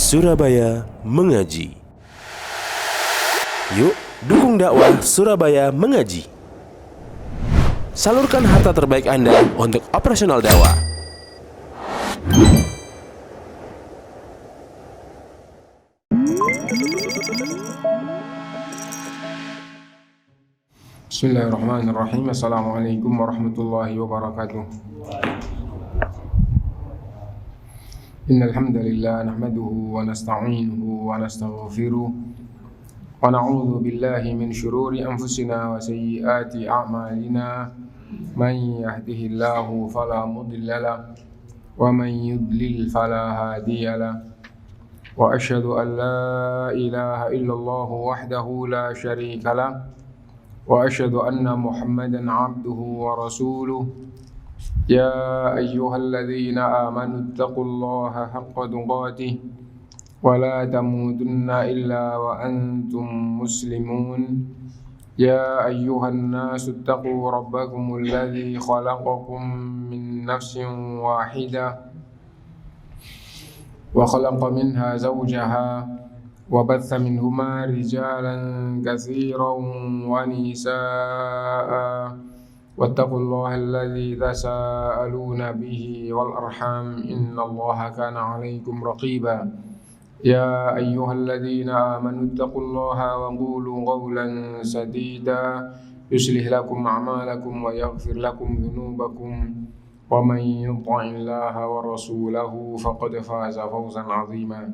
Surabaya Mengaji. Yuk, dukung dakwah Surabaya Mengaji. Salurkan harta terbaik Anda untuk operasional dakwah. Bismillahirrahmanirrahim. Assalamualaikum warahmatullahi wabarakatuh. Innal hamdalillah nahmaduhu wa nasta'inuhu wa nastaghfiruh wa na'udzu billahi min shururi anfusina wa sayyiati a'malina. Man yahdihillahu fala mudilla lahu wa man yudlil fala hadiya lahu. Wa asyhadu an la ilaha illallah wahdahu la syarika lahu wa asyhadu anna Muhammadan 'abduhu wa rasuluh. Ya ayyuhalladzina amanu taqullaha haqqa tuqatih wa la tamutunna illa wa antum muslimun. Ya ayyuhan nasu taqu rabbakumul ladzi khalaqakum min nafsin wahidah wa khalaqa minha zawjaha wa batha minhuma rijalan katsiran wa nisaa'a wattaqullaha alladzi tasaaluna bihi wal arham innallaha kana 'alaikum raqiba. Ya ayyuhalladzina amanu taqullaha wa qulu qawlan sadida yuslih lakum a'malakum wa yaghfir lakum dhunubakum wa man yuti'illaha wa rasulahu faqad faza fawzan 'azima.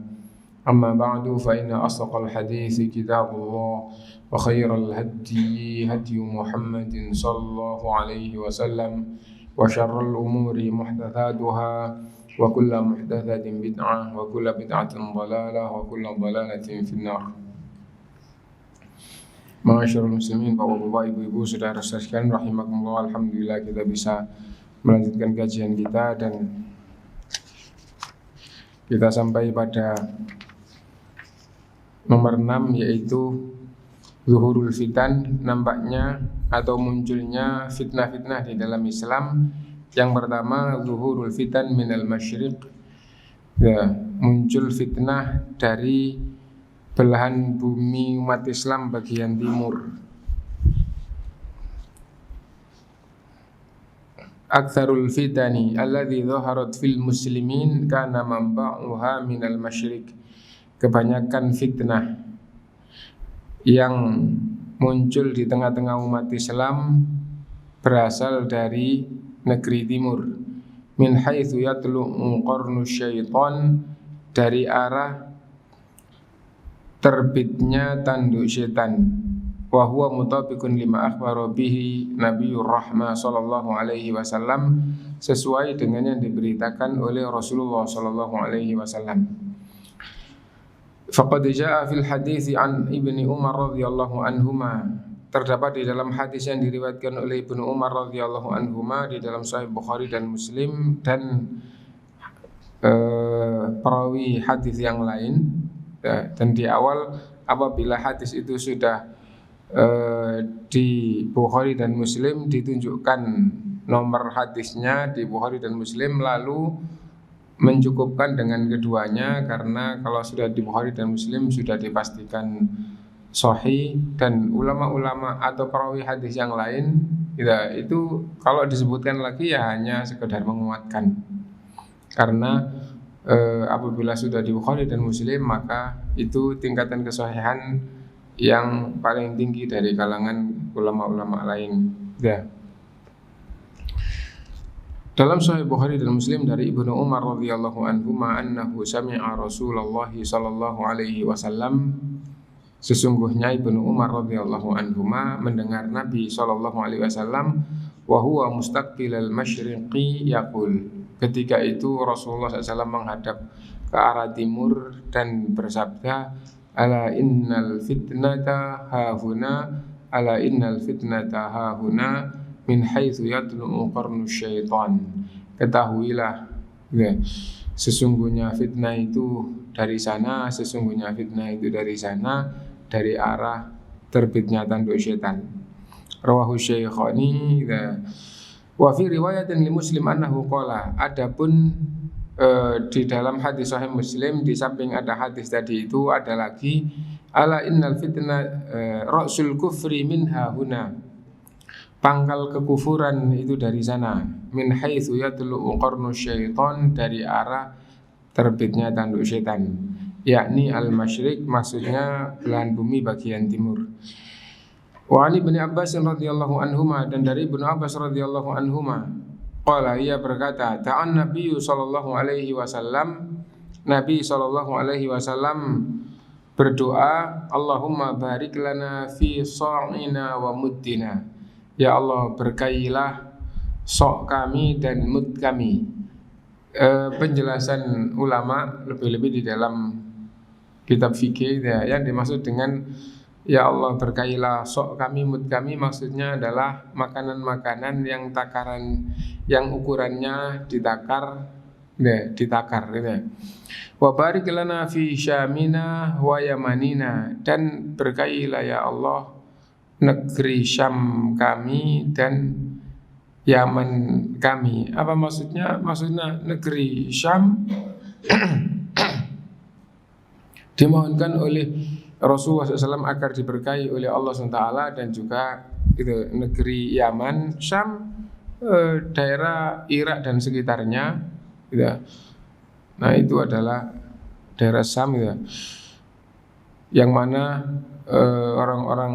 Amma ba'du fa inna asdaqal hadithi kitabullah wa khairal hadi hadi Muhammadin sallallahu alaihi wasallam wa syarrul umuri muhdatsatuha wa kullu muhdatsatin bid'ah wa kullu bid'atin dhalalah wa kullu dhalalatin finnar. Ma'asyiral muslimin, Bapak-bapak, ibu-ibu, saudara-saudara sekalian rahimakumullah, alhamdulillah kita bisa melanjutkan kajian kita dan kita sampai pada nomor 6, yaitu zuhurul fitan, nampaknya atau munculnya fitnah-fitnah di dalam Islam. Yang pertama, zuhurul fitan minal masyriq, ya, muncul fitnah dari belahan bumi umat Islam bagian timur. Aktsarul fitani alladzi dhaharat fil muslimin kana manba'uha minal masyriq. Kebanyakan fitnah yang muncul di tengah-tengah umat Islam berasal dari negeri timur. Min haitsu yatlu'u qarnu syaitan, dari arah terbitnya tanduk setan. Wa huwa mutabiqun lima akhbara bihi Nabiyur Rahmah sallallahu alaihi wasallam, sesuai dengan yang diberitakan oleh Rasulullah sallallahu alaihi wasallam. Faqad jaa fil hadits an Ibni Umar radhiyallahu anhuma, terdapat di dalam hadis yang diriwayatkan oleh Ibnu Umar radhiyallahu anhuma di dalam Sahih Bukhari dan Muslim dan perawi hadis yang lain. Dan di awal apabila hadis itu sudah di Bukhari dan Muslim ditunjukkan nomor hadisnya di Bukhari dan Muslim, lalu mencukupkan dengan keduanya, karena kalau sudah di Bukhari dan Muslim sudah dipastikan sahih, dan ulama-ulama atau perawi hadis yang lain ya, itu kalau disebutkan lagi ya hanya sekedar menguatkan, karena apabila sudah di Bukhari dan Muslim maka itu tingkatan kesahihan yang paling tinggi dari kalangan ulama-ulama lain ya. Dalam Sahih Bukhari dan Muslim dari Ibnu Umar radhiyallahu anhuma annahu sami'a Rasulullah sallallahu alaihi wasallam, sesungguhnya Ibnu Umar radhiyallahu anhuma mendengar Nabi sallallahu alaihi wasallam wa huwa mustaqbilal masyriqi yaqul, ketika itu Rasulullah SAW menghadap ke arah timur dan bersabda, ala innal fitnata hahuna, ala innal fitnata hahuna min haitsu yatlu'u qarnu syaitan. Ketahuilah ya, sesungguhnya fitnah itu dari sana, sesungguhnya fitnah itu dari sana, dari arah terbitnya tanduk syaitan. Rawahu Syaikhani. Wa fi riwayatin li Muslim annahu qala, adapun di dalam hadis Sahih Muslim, di samping ada hadis tadi itu ada lagi ala innal fitnah ra'sul kufri minha huna, pangkal kekufuran itu dari sana, min haitsu yatlu'u qarnu syaitan, dari arah terbitnya tanduk syaitan, yakni al-masyriq, maksudnya belahan bumi bagian timur. Wa Ali bin Abbas radhiyallahu anhuma, dan dari Ibnu Abbas radhiyallahu anhuma, qala, ia berkata, ta'an Nabi sallallahu alaihi wasallam, Nabi sallallahu alaihi wasallam berdoa, Allahumma barik lana fi sa'ina wa muddina, ya Allah berkailah sok kami dan mud kami. Penjelasan ulama lebih-lebih di dalam kitab fikih ya, yang dimaksud dengan ya Allah berkailah sok kami mud kami, maksudnya adalah makanan-makanan yang takaran, yang ukurannya ditakar gitu. Wa barik lana fi syamina wa yamanina, dan berkailah ya Allah negeri Syam kami dan Yaman kami. Apa maksudnya? Maksudnya negeri Syam dimohonkan oleh Rasulullah SAW agar diberkahi oleh Allah SWT, dan juga itu negeri Yaman, Syam, daerah Irak dan sekitarnya gitu. Nah itu adalah daerah Syam gitu, yang mana orang-orang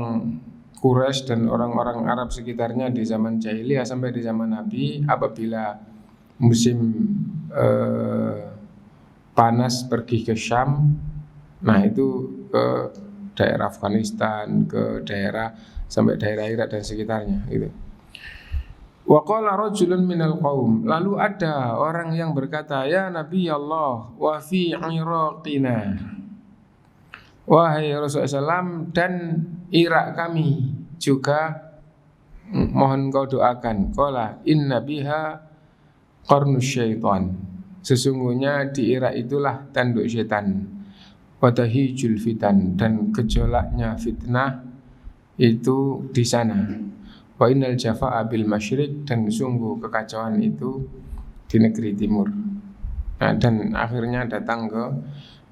Quraisy dan orang-orang Arab sekitarnya di zaman jahiliyah sampai di zaman Nabi, apabila musim panas pergi ke Syam, nah itu ke daerah Afghanistan, ke daerah sampai daerah Irak dan sekitarnya gitu. Wa qala rajulun minal qaum, lalu ada orang yang berkata, ya Nabi Allah, wa fi iraqina, wahai Rasulullah SAW, dan Irak kami juga mohon kau doakan. Qala inna biha qarnu syaitan, sesungguhnya di Irak itulah tanduk syaitan, watahijul fitan, dan gejolaknya fitnah itu di sana. Wa innal jafa'a bil masyriq, dan sungguh kekacauan itu di negeri timur. Nah, dan akhirnya datang ke,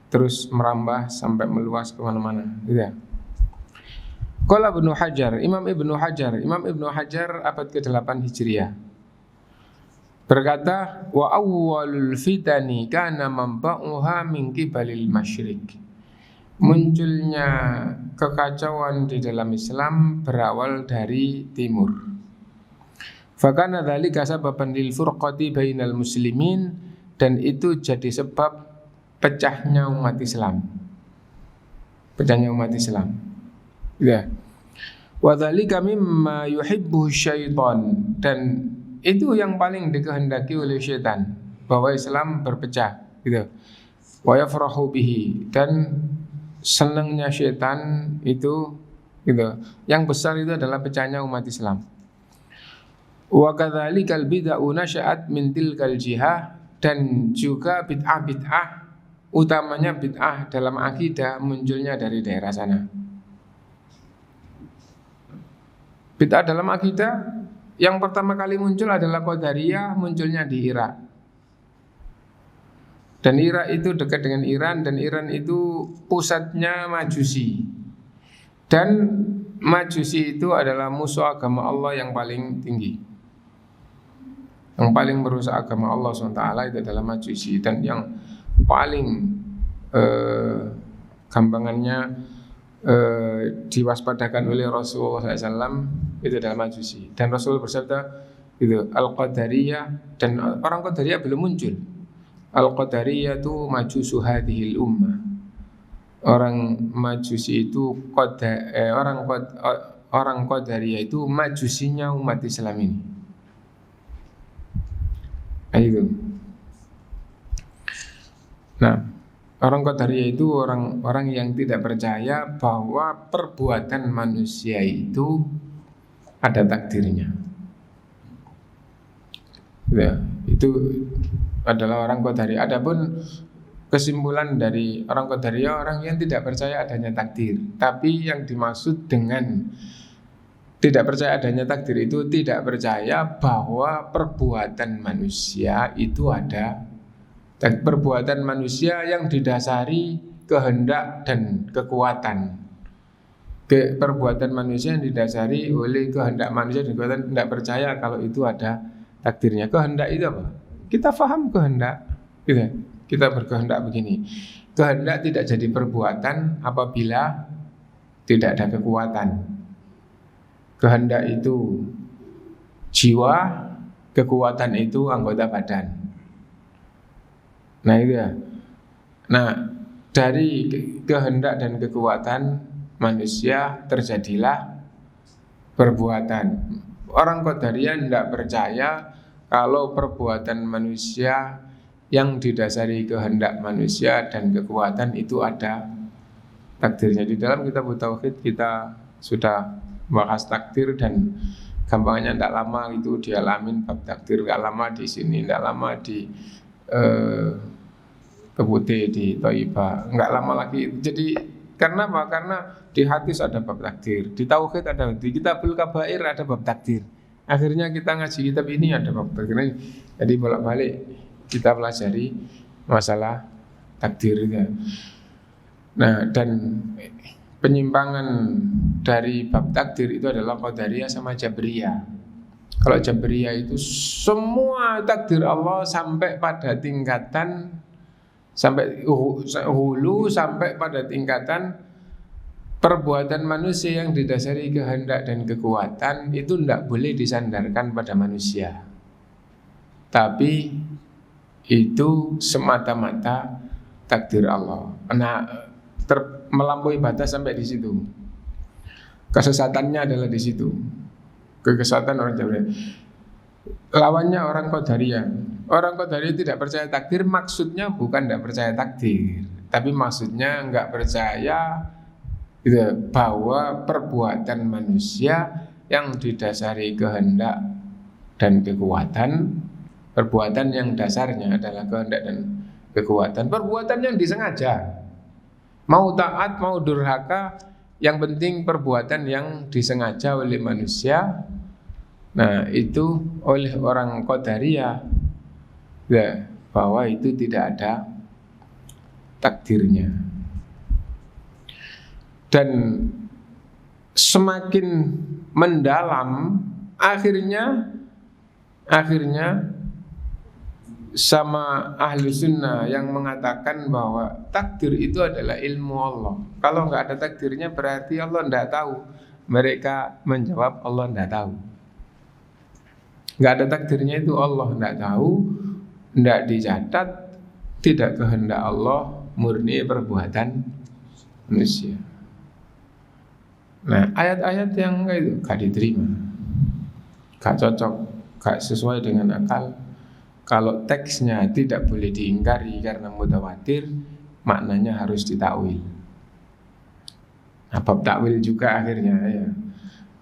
terus merambah sampai meluas kemana-mana gitu. Qala Ibnu Hajar, Imam Ibnu Hajar abad ke-8 Hijriah berkata, wa awwalul fitani kana manba'uha min qibalil masyriq, munculnya kekacauan di dalam Islam berawal dari timur. Fakana dzalika sababan lil furqati bainal muslimin, dan itu jadi sebab pecahnya umat Islam. Ya. Wa dzalika mimma yuhibbu syaitan, dan itu yang paling dikehendaki oleh syaitan, bahwa Islam berpecah gitu. Wa yafrahu bihi, dan senangnya syaitan itu gitu. Yang besar itu adalah pecahnya umat Islam. Wa kadzalikal bid'ah nasya'at min tilkal jihah, dan juga bid'ah, utamanya bid'ah dalam akidah, munculnya dari daerah sana. Bid'ah dalam akidah yang pertama kali muncul adalah Qadariyah, munculnya di Irak. Dan Irak itu dekat dengan Iran, dan Iran itu pusatnya Majusi. Dan Majusi itu adalah musuh agama Allah yang paling tinggi. Yang paling merusak agama Allah SWT itu adalah Majusi. Dan yang paling gampangannya diwaspadakan oleh Rasulullah SAW itu adalah Majusi. Dan Rasul bersabda itu Al-Qadariyah, dan orang Qadariyah belum muncul. Al-Qadariyah itu majusu hadhil ummah. Orang Majusi itu orang Qadariyah itu majusinya umat Islam ini. Itu. Nah, orang Qadariyah itu orang yang tidak percaya bahwa perbuatan manusia itu ada takdirnya. Ya, itu adalah orang Qadariyah. Adapun kesimpulan dari orang Qadariyah, orang yang tidak percaya adanya takdir. Tapi yang dimaksud dengan tidak percaya adanya takdir itu tidak percaya bahwa perbuatan manusia itu ada Perbuatan manusia yang didasari kehendak dan kekuatan. Perbuatan manusia yang didasari oleh kehendak manusia dan kekuatan, tidak percaya kalau itu ada takdirnya. Kehendak itu apa? Kita paham kehendak, gitu. Kita berkehendak begini. Kehendak tidak jadi perbuatan apabila tidak ada kekuatan. Kehendak itu jiwa, kekuatan itu anggota badan. Nah itu ya. Nah dari kehendak dan kekuatan manusia terjadilah perbuatan. Orang Qadariyah tidak percaya kalau perbuatan manusia yang didasari kehendak manusia dan kekuatan itu ada takdirnya. Di dalam kitab Tauhid kita sudah bahas takdir, dan gampangnya tidak lama itu dialamin bab takdir. Tidak lama di sini, tidak lama di Keputih, di Thaibah, nggak lama lagi. Jadi karena apa? Karena di hadis ada bab takdir, di Tauhid ada, di Kitabul Kabair ada bab takdir. Akhirnya kita ngaji kitab ini ada bab takdir. Jadi bolak-balik kita pelajari masalah takdir itu. Nah, dan penyimpangan dari bab takdir itu adalah Qadariyah sama Jabriyah. Kalau Jabriyah itu semua takdir Allah sampai pada tingkatan, sampai hulu, sampai pada tingkatan perbuatan manusia yang didasari kehendak dan kekuatan itu tidak boleh disandarkan pada manusia, tapi itu semata-mata takdir Allah. Nah, melampaui batas sampai di situ. Kesesatannya adalah di situ. Kekesatan orang Jabriyah. Lawannya orang Qadariyah. Orang Qadariyah tidak percaya takdir, maksudnya bukan tidak percaya takdir, tapi maksudnya nggak percaya gitu, bahwa perbuatan manusia yang didasari kehendak dan kekuatan, perbuatan yang dasarnya adalah kehendak dan kekuatan, perbuatan yang disengaja, mau taat mau durhaka, yang penting perbuatan yang disengaja oleh manusia. Nah itu oleh orang Qadariyah ya, bahwa itu tidak ada takdirnya. Dan semakin mendalam akhirnya sama ahlu sunnah yang mengatakan bahwa takdir itu adalah ilmu Allah. Kalau nggak ada takdirnya berarti Allah tidak tahu. Mereka menjawab Allah tidak tahu. Nggak ada takdirnya itu Allah tidak tahu, tidak dicatat, tidak kehendak Allah, murni perbuatan manusia. Nah ayat-ayat yang itu gak diterima, gak cocok, gak sesuai dengan akal. Kalau teksnya tidak boleh diingkari karena mutawatir, maknanya harus ditakwil. Nah bab takwil juga akhirnya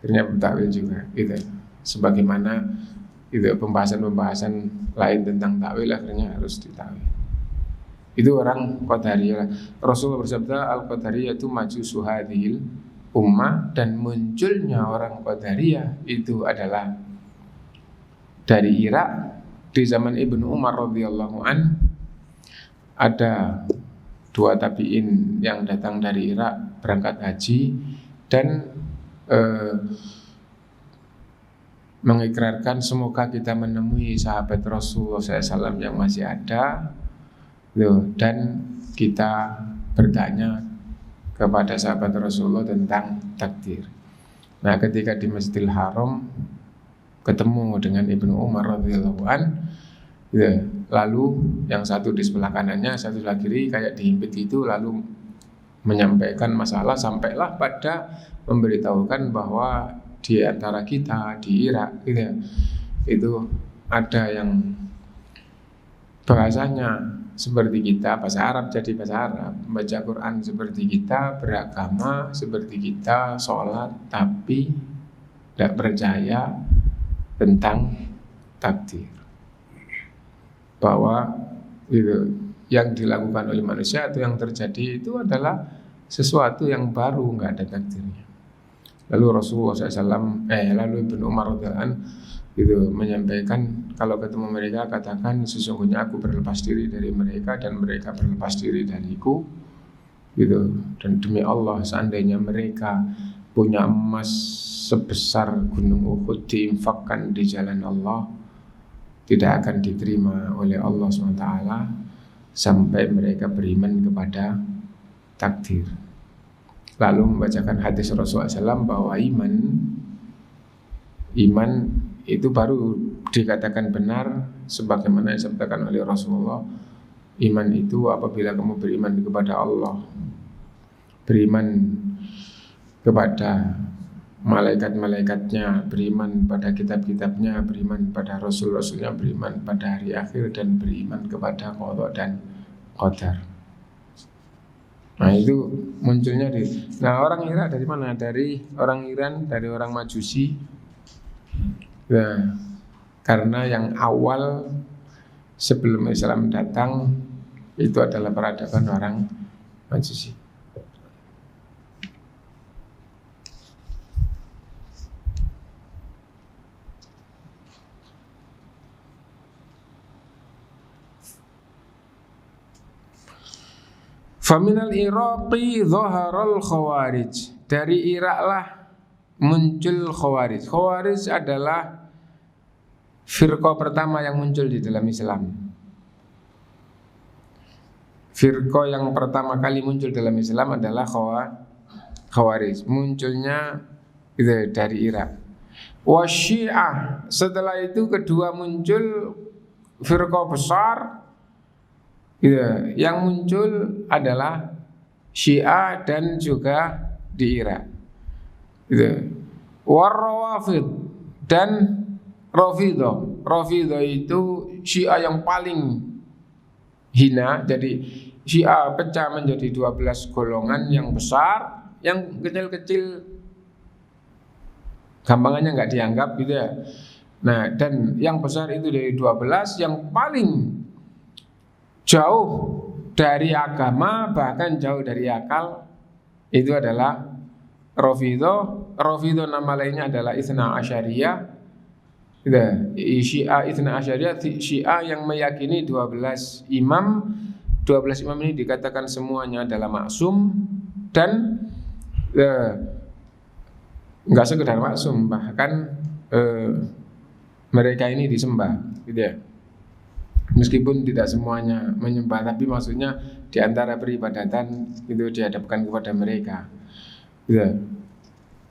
bab takwil juga gitu. Sebagaimana itu pembahasan lain tentang takwil akhirnya harus ditakwil. Itu orang Qadariyah. Rasulullah bersabda, Al-Qadariyah itu majusu hadhil ummah, dan munculnya orang Qadariyah itu adalah dari Irak di zaman Ibnu Umar radhiyallahu an. Ada dua tabi'in yang datang dari Irak berangkat haji dan mengikrarkan semoga kita menemui sahabat Rasulullah SAW yang masih ada, dan kita bertanya kepada sahabat Rasulullah tentang takdir. Nah ketika di Masjidil Haram ketemu dengan Ibnu Umar radhiyallahu an, lalu yang satu di sebelah kanannya, satu sebelah kiri kayak dihimpit itu, lalu menyampaikan masalah sampailah pada memberitahukan bahwa di antara kita di Irak itu ada yang bahasanya seperti kita, bahasa Arab jadi bahasa Arab, membaca Quran seperti kita, beragama seperti kita, sholat, tapi tidak percaya tentang takdir, bahwa yang dilakukan oleh manusia atau yang terjadi itu adalah sesuatu yang baru, nggak ada takdirnya. Lalu Rasulullah SAW, lalu Ibnu Umar radhiyallahu anhu itu menyampaikan kalau ketemu mereka katakan sesungguhnya aku berlepas diri dari mereka dan mereka berlepas diri dariku gitu. Dan demi Allah seandainya mereka punya emas sebesar gunung Uhud diinfakkan di jalan Allah, tidak akan diterima oleh Allah SWT sampai mereka beriman kepada takdir. Lalu membacakan hadis Rasulullah SAW bahwa iman itu baru dikatakan benar sebagaimana disampaikan oleh Rasulullah. Iman itu apabila kamu beriman kepada Allah, beriman kepada malaikat-malaikatnya, beriman pada kitab-kitabnya, beriman pada rasul-rasulnya, beriman pada hari akhir, dan beriman kepada qada dan qadar. Nah itu munculnya orang Irak dari mana? Dari orang Iran, dari orang Majusi. Nah, karena yang awal sebelum Islam datang itu adalah peradaban orang Majusi. Faminal Iraqi zaharal khawarij. Dari Irak lah muncul khawarij. Khawarij adalah firqah pertama yang muncul di dalam Islam. Firqah yang pertama kali muncul dalam Islam adalah khawarij. Munculnya itu dari Irak. Wasyiah. Setelah itu kedua muncul firqah besar. Ya, yang muncul adalah Syiah dan juga di Irak. Warrawafid dan Rafidhah. Rafidhah itu Syiah yang paling hina. Jadi Syiah pecah menjadi 12 golongan yang besar, yang kecil-kecil gampangannya nggak dianggap gitu ya. Nah, dan yang besar itu dari 12, yang paling jauh dari agama, bahkan jauh dari akal, itu adalah Rafidhah. Rafidhah nama lainnya adalah Itsna Asyariyah. Syiah Itsna Asyariyah, Syiah yang meyakini 12 imam. 12 imam ini dikatakan semuanya adalah maksum dan enggak sekedar maksum, bahkan mereka ini disembah, gitu ya. Meskipun tidak semuanya menyembah, tapi maksudnya di antara peribadatan itu dihadapkan kepada mereka. Ya.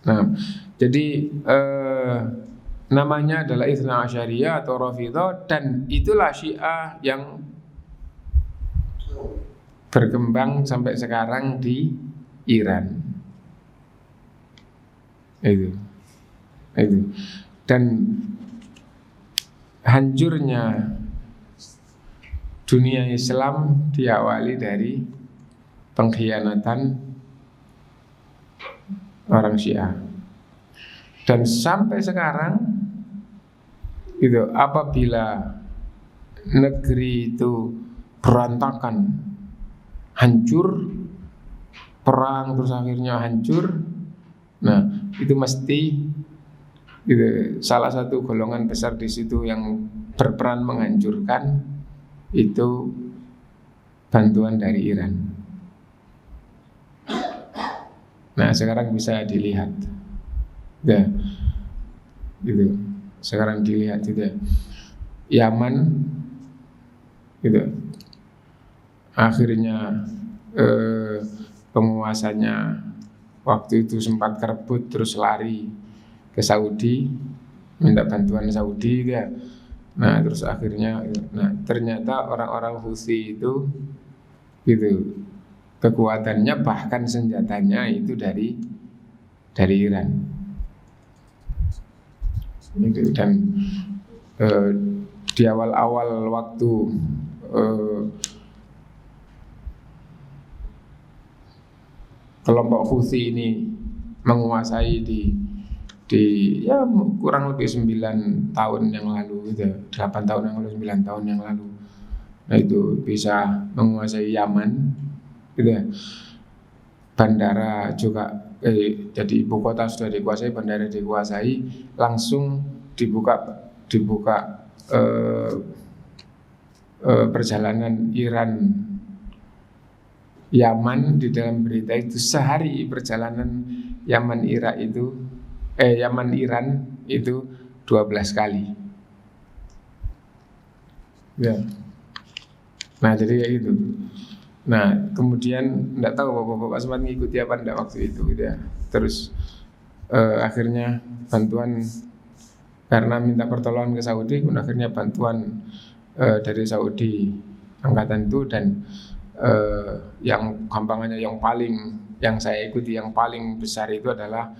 Nah, jadi namanya adalah Itsna Asyariyah atau Rafidhah, dan itulah Syiah yang berkembang sampai sekarang di Iran. Itu. Dan hancurnya dunia Islam diawali dari pengkhianatan orang Syiah. Dan sampai sekarang itu apabila negeri itu berantakan, hancur, perang terus akhirnya hancur, nah itu mesti itu salah satu golongan besar di situ yang berperan menghancurkan itu bantuan dari Iran. Nah sekarang bisa dilihat, ya, gitu. Sekarang dilihat itu ya. Yaman, gitu. Akhirnya penguasanya waktu itu sempat kerebut terus lari ke Saudi, minta bantuan Saudi, gitu ya. Nah terus akhirnya, nah ternyata orang-orang Houthi itu gitu, kekuatannya bahkan senjatanya itu dari Iran. Gitu. Dan di awal-awal waktu kelompok Houthi ini menguasai di ya kurang lebih 9 tahun yang lalu gitu, 8 tahun yang lalu, 9 tahun yang lalu. Nah itu bisa menguasai Yaman gitu ya. Bandara juga jadi ibu kota sudah dikuasai, bandara dikuasai, langsung dibuka dibuka perjalanan Iran Yaman, di dalam berita itu sehari perjalanan Yaman Irak itu Yaman Iran itu 12 kali. Ya. Nah, jadi kayak gitu. Nah, kemudian enggak tahu Bapak-bapak sempat ngikuti apa enggak waktu itu gitu ya. Terus akhirnya bantuan, karena minta pertolongan ke Saudi, kemudian akhirnya bantuan dari Saudi angkatan itu, dan yang gampangannya yang saya ikuti yang paling besar itu adalah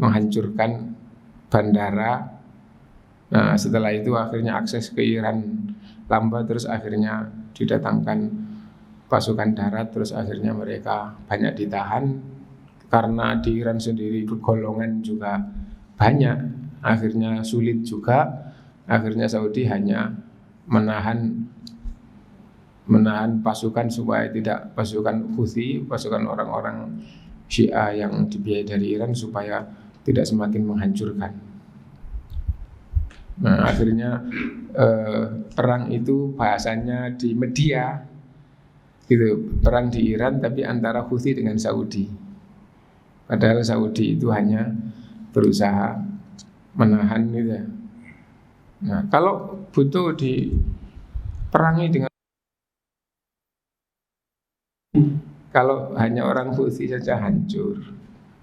menghancurkan bandara. Nah, setelah itu akhirnya akses ke Iran lambat, terus akhirnya didatangkan pasukan darat, terus akhirnya mereka banyak ditahan karena di Iran sendiri golongan juga banyak, akhirnya sulit juga. Akhirnya Saudi hanya menahan pasukan supaya tidak, pasukan Houthi, pasukan orang-orang Syiah yang dibiayai dari Iran, supaya tidak semakin menghancurkan. Nah, akhirnya perang itu bahasanya di media gitu, perang di Iran tapi antara Houthi dengan Saudi. Padahal Saudi itu hanya berusaha menahan gitu ya. Nah, kalau butuh diperangi dengan, kalau hanya orang Houthi saja hancur,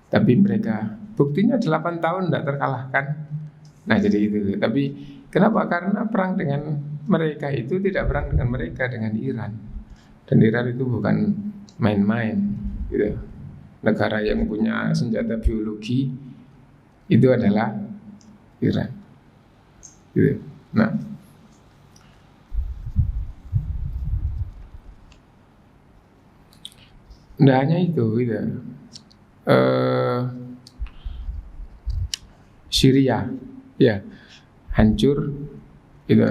tapi mereka buktinya 8 tahun tidak terkalahkan. Nah, jadi itu. Tapi kenapa? Karena perang dengan mereka itu tidak perang dengan mereka, dengan Iran. Dan Iran itu bukan main-main gitu. Negara yang punya senjata biologi itu adalah Iran gitu. Nah, tidak hanya itu gitu. Syria ya hancur itu,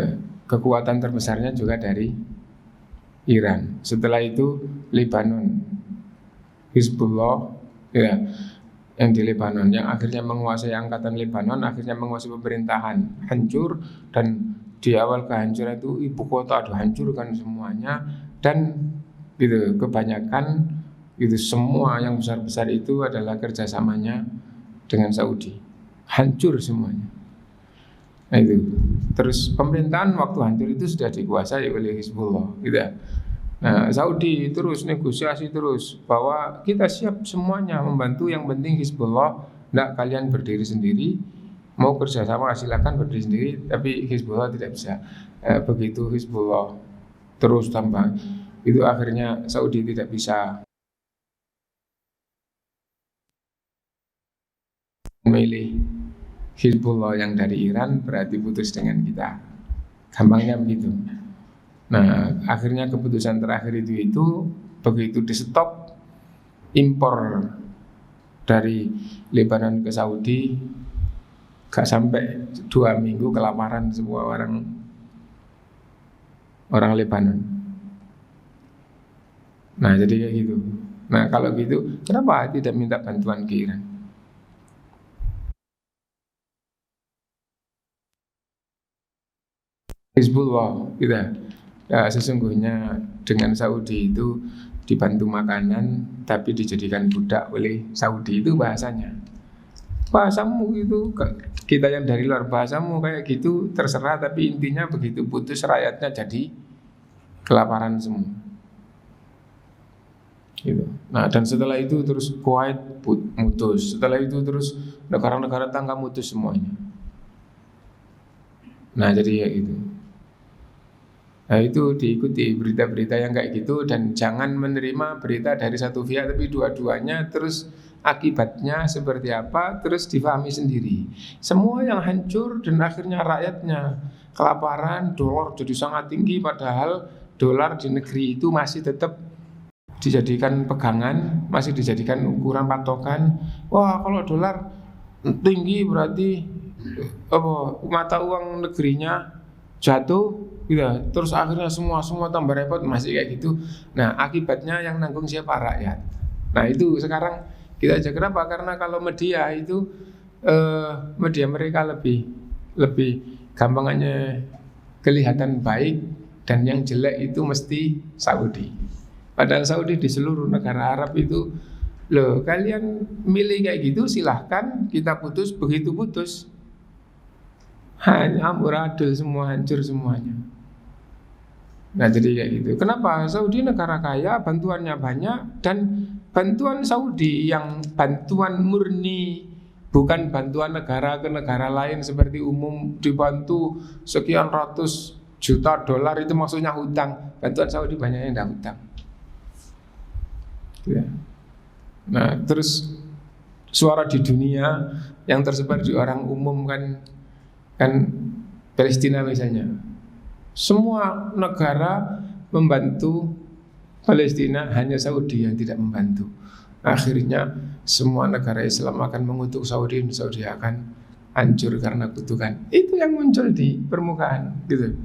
kekuatan terbesarnya juga dari Iran. Setelah itu Lebanon, Hizbullah ya, yang di Lebanon, yang akhirnya menguasai angkatan Lebanon, akhirnya menguasai pemerintahan, hancur. Dan di awal kehancuran itu ibu kota dihancurkan semuanya, dan gitu kebanyakan itu semua yang besar-besar itu adalah kerjasamanya dengan Saudi, hancur semuanya. Nah itu, terus pemerintahan waktu hancur itu sudah dikuasai oleh Hizbullah gitu ya. Nah, Saudi terus negosiasi terus bahwa kita siap semuanya membantu, yang penting Hizbullah enggak, kalian berdiri sendiri, mau kerjasama silakan berdiri sendiri, tapi Hizbullah tidak bisa. Begitu Hizbullah terus tambah, itu akhirnya Saudi tidak bisa memilih Hizbullah yang dari Iran, berarti putus dengan kita. Gampangnya begitu. Nah, akhirnya keputusan terakhir itu begitu di stop impor dari Lebanon ke Saudi, gak sampai 2 minggu kelaparan semua orang Lebanon. Nah, jadi kayak gitu. Nah, kalau gitu kenapa tidak minta bantuan ke Iran? Hizbullah gitu. Ya, sesungguhnya dengan Saudi itu dibantu makanan tapi dijadikan budak oleh Saudi, itu bahasanya. Bahasamu gitu, kita yang dari luar bahasamu kayak gitu terserah, tapi intinya begitu putus rakyatnya jadi kelaparan semua. Gitu. Nah, dan setelah itu terus Kuwait mutus, setelah itu terus negara-negara tangga mutus semuanya. Nah, jadi ya gitu. Nah, itu diikuti berita-berita yang kayak gitu, dan jangan menerima berita dari satu pihak tapi dua-duanya, terus akibatnya seperti apa terus difahami sendiri. Semua yang hancur dan akhirnya rakyatnya kelaparan, dolar jadi sangat tinggi, padahal dolar di negeri itu masih tetap dijadikan pegangan, masih dijadikan ukuran patokan. Wah, kalau dolar tinggi berarti mata uang negerinya jatuh gitu. Terus akhirnya semua tambah repot, masih kayak gitu. Nah, akibatnya yang nanggung siapa? Rakyat. Nah, itu sekarang kita aja kenapa? Karena kalau media itu media mereka lebih gampangannya kelihatan baik dan yang jelek itu mesti Saudi. Padahal Saudi di seluruh negara Arab itu, loh kalian milih kayak gitu silahkan, kita putus, begitu putus hanya amburadul semua, hancur semuanya. Nah jadi kayak gitu. Kenapa? Saudi negara kaya, bantuannya banyak, dan bantuan Saudi yang bantuan murni, bukan bantuan negara ke negara lain seperti umum dibantu sekian ratus juta dolar, itu maksudnya hutang. Bantuan Saudi banyak yang tidak hutang. Ya. Nah terus suara di dunia yang tersebar di orang umum kan Palestina misalnya. Semua negara membantu Palestina, hanya Saudi yang tidak membantu. Akhirnya semua negara Islam akan mengutuk Saudi, dan Saudi akan hancur karena kutukan. Itu yang muncul di permukaan gitu.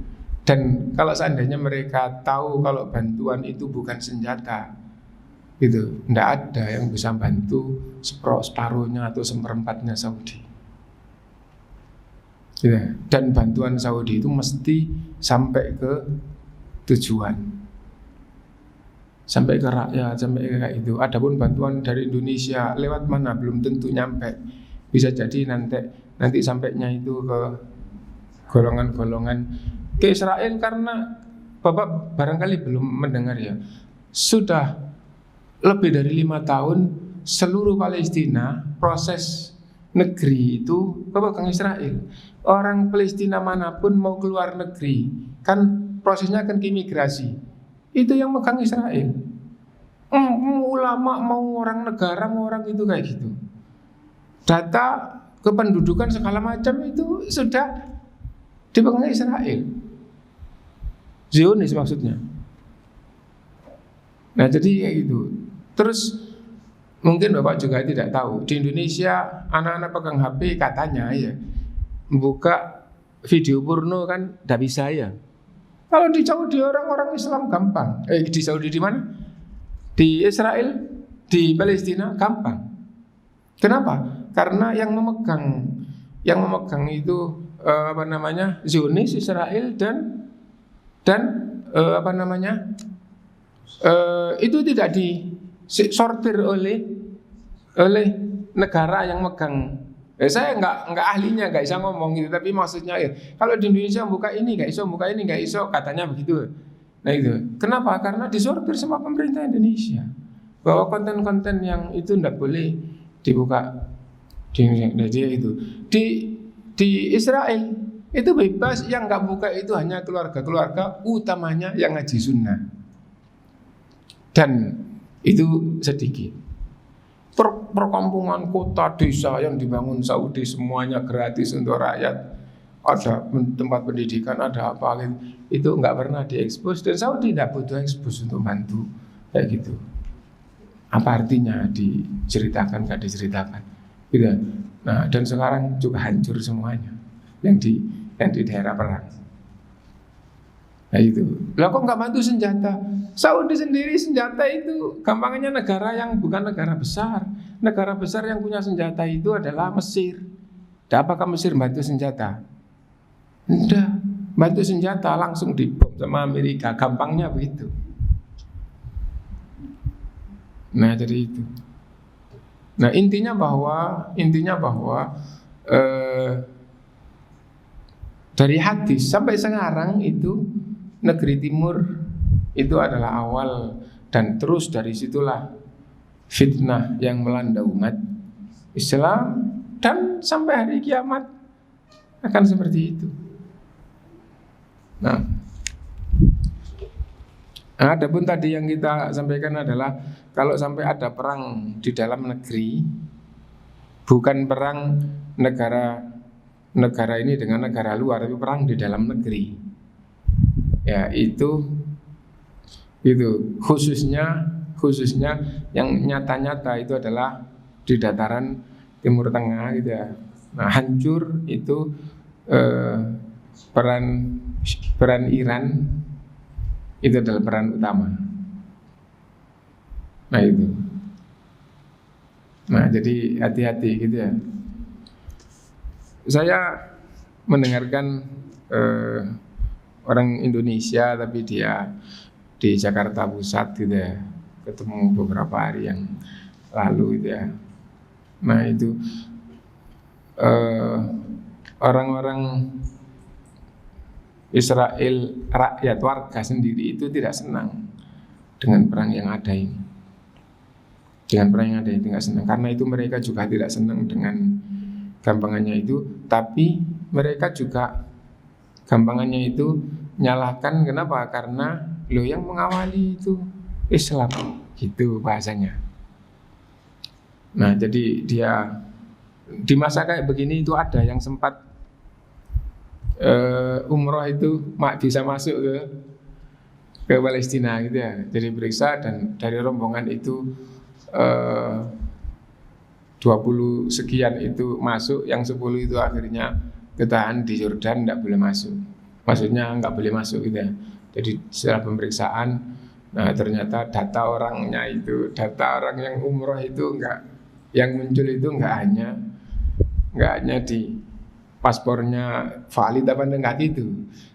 Dan kalau seandainya mereka tahu kalau bantuan itu bukan senjata, gitu, tidak ada yang bisa bantu separuhnya atau seperempatnya Saudi. Ya, dan bantuan Saudi itu mesti sampai ke tujuan, sampai ke rakyat, sampai ke kayak itu. Adapun bantuan dari Indonesia lewat mana belum tentu nyampe. Bisa jadi nanti sampainya itu ke golongan-golongan ke Israel, karena Bapak barangkali belum mendengar ya. Sudah lebih dari 5 tahun seluruh Palestina proses negeri itu pemegang Israel. Orang Palestina manapun mau keluar negeri kan prosesnya kan ke imigrasi, itu yang megang Israel. Ulama mau orang negara, mau orang itu kayak gitu. Data kependudukan segala macam itu sudah dipegang Israel. Zionis maksudnya. Nah jadi kayak gitu. Terus mungkin Bapak juga tidak tahu, di Indonesia anak-anak pegang HP katanya ya buka video porno kan tidak bisa ya. Kalau di Saudi orang-orang Islam gampang. Di Saudi di mana? Di Israel, di Palestina gampang. Kenapa? Karena yang memegang itu Zionis Israel dan itu tidak disortir oleh negara yang megang. Saya nggak ahlinya, nggak bisa ngomong gitu, tapi maksudnya ya, kalau di Indonesia buka ini nggak iso, buka ini nggak iso, katanya begitu. Nah itu, kenapa? Karena disortir sama pemerintah Indonesia bahwa konten-konten yang itu nggak boleh dibuka di Indonesia. Nah, dia itu di Israel itu bebas, yang nggak buka itu hanya keluarga utamanya yang ngaji sunnah, dan itu sedikit. Perkampungan, kota, desa yang dibangun Saudi semuanya gratis untuk rakyat. Ada tempat pendidikan, ada apa gitu. Itu nggak pernah diekspos, dan Saudi tidak butuh ekspos untuk bantu kayak gitu. Apa artinya diceritakan nggak diceritakan? Gitu. Nah dan sekarang juga hancur semuanya yang di daerah perang. Nah itu. Lah kok nggak bantu senjata? Saudi sendiri senjata itu gampangnya negara yang bukan negara besar. Negara besar yang punya senjata itu adalah Mesir. Dan apakah Mesir bantu senjata? Tidak. Bantu senjata langsung dibom sama Amerika. Gampangnya begitu. Nah jadi itu. Nah intinya bahwa dari hadis sampai sekarang itu negeri timur itu adalah awal, dan terus dari situlah fitnah yang melanda umat Islam, dan sampai hari kiamat akan seperti itu. Nah, adapun tadi yang kita sampaikan adalah kalau sampai ada perang di dalam negeri, bukan perang negara ini dengan negara luar, tapi perang di dalam negeri. Ya itu khususnya yang nyata-nyata itu adalah di dataran Timur Tengah gitu ya. Nah hancur itu peran Iran itu adalah peran utama. Nah itu. Nah jadi hati-hati gitu ya. Saya mendengarkan orang Indonesia tapi dia di Jakarta Pusat gitu ya, ketemu beberapa hari yang lalu gitu ya. Nah itu orang-orang Israel, rakyat warga sendiri itu tidak senang dengan perang yang ada ini. Dengan perang yang ada ini tidak senang, karena itu mereka juga tidak senang dengan gampangannya itu. Tapi mereka juga gampangannya itu nyalahkan, kenapa? Karena lo yang mengawali itu Islam, gitu bahasanya. Nah jadi dia di masa kayak begini itu ada yang sempat umroh itu bisa masuk ke Palestina gitu ya, jadi periksa, dan dari rombongan itu 20 sekian itu masuk, yang 10 itu akhirnya ketahan di Jordan, tidak boleh masuk. Maksudnya nggak boleh masuk gitu ya. Jadi setelah pemeriksaan, nah ternyata data orangnya itu, data orang yang umroh itu enggak, yang muncul itu enggak hanya di paspornya valid apa enggak gitu.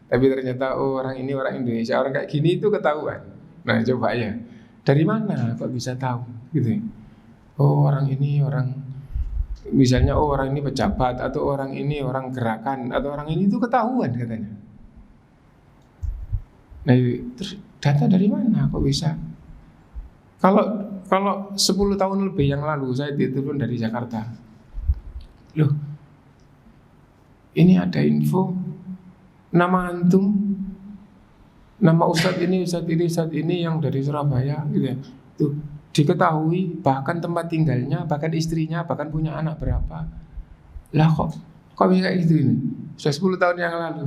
Tapi ternyata orang ini orang Indonesia, orang kayak gini itu ketahuan. Nah coba ya, dari mana kok bisa tahu gitu? Oh orang ini orang, misalnya oh orang ini pejabat, atau orang ini orang gerakan, atau orang ini itu ketahuan katanya. Nah terus data dari mana kok bisa? Kalau 10 tahun lebih yang lalu saya diturun dari Jakarta, loh ini ada info nama antum, nama ustadz ini yang dari Surabaya gitu ya, tuh diketahui, bahkan tempat tinggalnya, bahkan istrinya, bahkan punya anak berapa. Lah kok bisa kayak gitu ini? Sudah 10 tahun yang lalu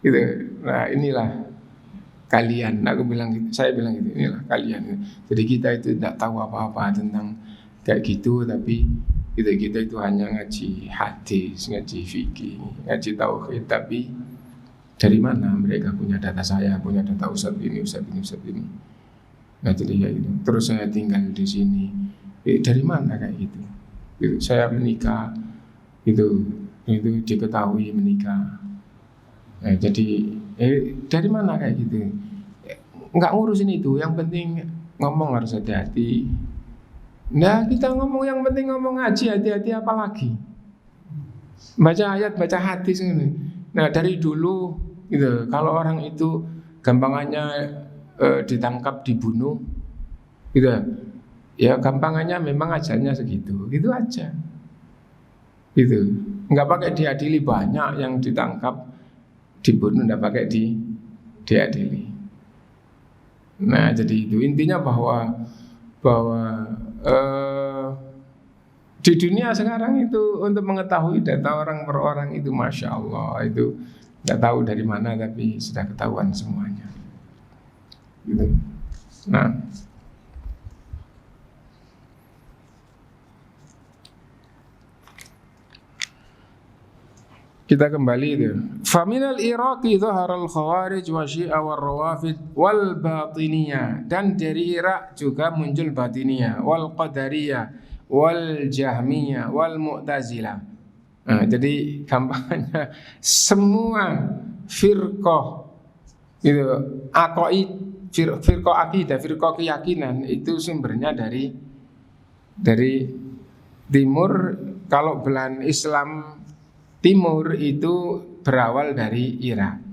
gitu. Nah inilah kalian, aku bilang gitu, saya bilang gitu, inilah kalian. Jadi kita itu tidak tahu apa-apa tentang kayak gitu, tapi kita itu hanya ngaji hadis, ngaji fikih, ngaji tauhid. Tapi dari mana mereka punya data saya, punya data ustadz ini. Nah jadi kayak gitu. Terus saya tinggal di sini. Dari mana kayak gitu? Saya menikah, itu diketahui menikah. Nah, jadi dari mana kayak gitu? Nggak ngurusin itu. Yang penting ngomong harus hati-hati. Nah kita ngomong yang penting ngomong ngaji, hati-hati apalagi. Baca ayat, baca hadis ini. Nah dari dulu gitu, kalau orang itu gampangannya ditangkap, dibunuh gitu ya, gampangannya memang ajalnya segitu, gitu aja gitu. Nggak pakai diadili, banyak yang ditangkap, dibunuh, nggak pakai diadili. Nah jadi itu intinya bahwa di dunia sekarang itu untuk mengetahui data orang per orang itu Masya Allah, itu nggak tahu dari mana tapi sudah ketahuan semuanya gitu. Nah kita kembali itu. Faminal Iraqi zaharal khawarij wa syi'a wal rawafid wal batiniyah. Dan dari Irak juga muncul batiniyah, wal qadariyah, wal jahmiyah, wal mu'tazilah. Nah, jadi gampangnya semua firqah itu aqaid, firqah akidah, firqah keyakinan itu sumbernya dari timur. Kalau belahan Islam timur itu berawal dari Irak.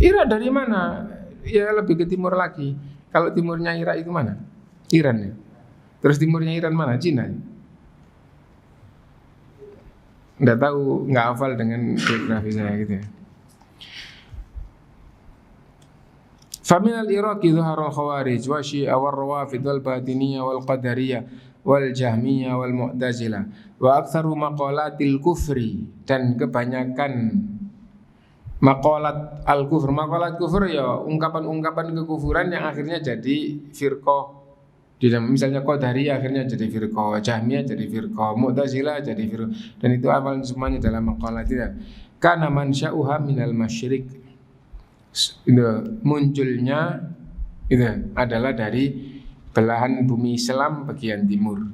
Irak dari mana? Ya lebih ke timur lagi. Kalau timurnya Irak itu mana? Iran ya. Terus timurnya Iran mana? Cina. Nggak tahu, nggak hafal dengan geografi saya gitu ya. Faminal Iraqi zuharul khawarij wa syi'a wal rawafid wal batiniyah wal qadariyah wal jahmiyah wal mu'tazilah wa aktsaru maqalatil kufri, dan kebanyakan maqalat al-kufur. Maqalat kufur ya ungkapan-ungkapan kekufuran yang akhirnya jadi firqah. Misalnya Qadariyah akhirnya jadi firqah, Jahmiyah jadi firqah, Mu'tazilah jadi firqah, dan itu awal semuanya dalam maqalat itu. Kana mansya'uha minal masyriq. Itu munculnya itu adalah dari belahan bumi Islam bagian timur.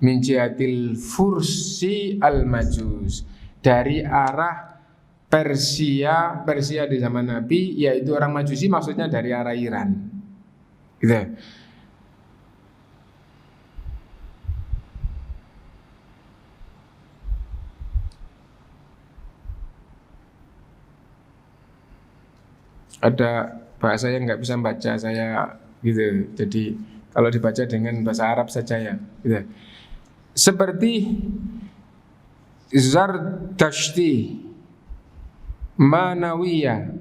Min jihatil fursi al majus, dari arah Persia di zaman Nabi, yaitu orang Majusi, maksudnya dari arah Iran. Gitu. Ada bahasa yang nggak bisa baca saya gitu. Jadi kalau dibaca dengan bahasa Arab saja ya. Gitu. Seperti Zardashti, Manawiyah,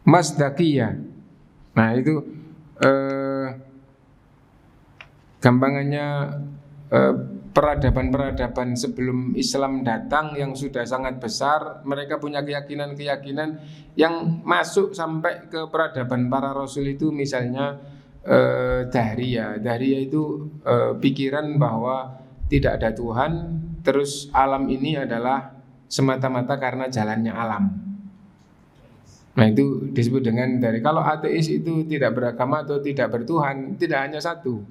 Masdakiyah. Nah itu gampangannya peradaban-peradaban sebelum Islam datang yang sudah sangat besar. Mereka punya keyakinan-keyakinan yang masuk sampai ke peradaban para rasul itu. Misalnya Dahriyah itu pikiran bahwa tidak ada Tuhan, terus alam ini adalah semata-mata karena jalannya alam. Nah itu disebut dengan dari. Kalau ateis itu tidak beragama atau tidak bertuhan, tidak hanya satu,